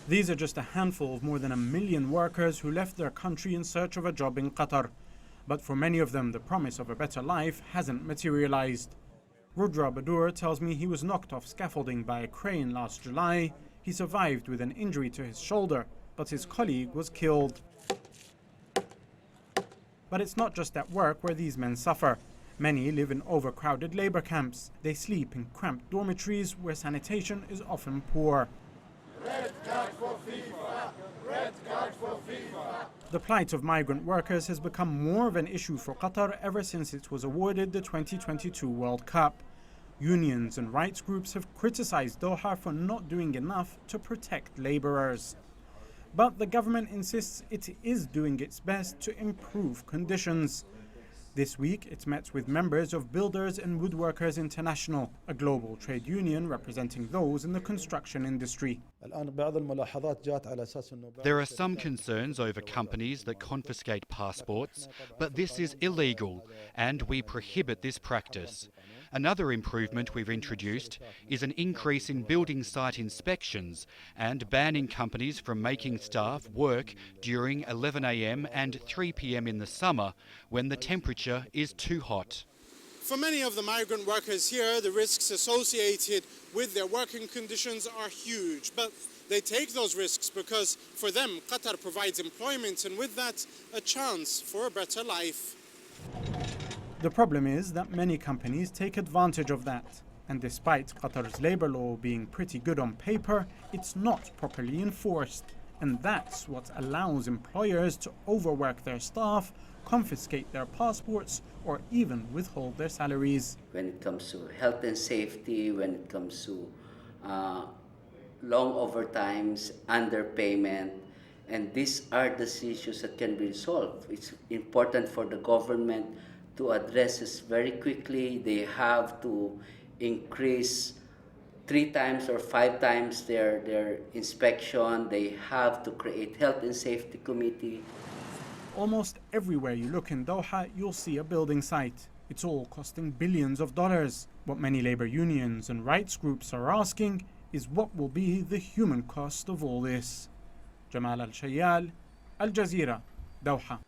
These are just a handful of more than 1 million workers who left their country in search of a job in Qatar. But for many of them, the promise of a better life hasn't materialized. Rudra Badur tells me he was knocked off scaffolding by a crane last July. He survived with an injury to his shoulder, but his colleague was killed. But it's not just at work where these men suffer. Many live in overcrowded labor camps. They sleep in cramped dormitories where sanitation is often poor. Red card for FIFA! Red card for FIFA! The plight of migrant workers has become more of an issue for Qatar ever since it was awarded the 2022 World Cup. Unions and rights groups have criticized Doha for not doing enough to protect laborers. But the government insists it is doing its best to improve conditions. This week, it met with members of Builders and Woodworkers International, a global trade union representing those in the construction industry. There are some concerns over companies that confiscate passports, but this is illegal and we prohibit this practice. Another improvement we've introduced is an increase in building site inspections and banning companies from making staff work during 11 a.m. and 3 p.m. in the summer when the temperature is too hot. For many of the migrant workers here, the risks associated with their working conditions are huge, but they take those risks because for them, Qatar provides employment and with that, a chance for a better life. The problem is that many companies take advantage of that. And despite Qatar's labor law being pretty good on paper, it's not properly enforced. And that's what allows employers to overwork their staff, confiscate their passports, or even withhold their salaries. When it comes to health and safety, when it comes to long overtimes, underpayment, and these are the issues that can be resolved. It's important for the government to address this very quickly. They have to increase 3 times or 5 times their inspection. They have to create health and safety committee. Almost everywhere you look in Doha, you'll see a building site. It's all costing billions of dollars. What many labor unions and rights groups are asking is what will be the human cost of all this. Jamal, el-Shayyal, Al Jazeera, Doha.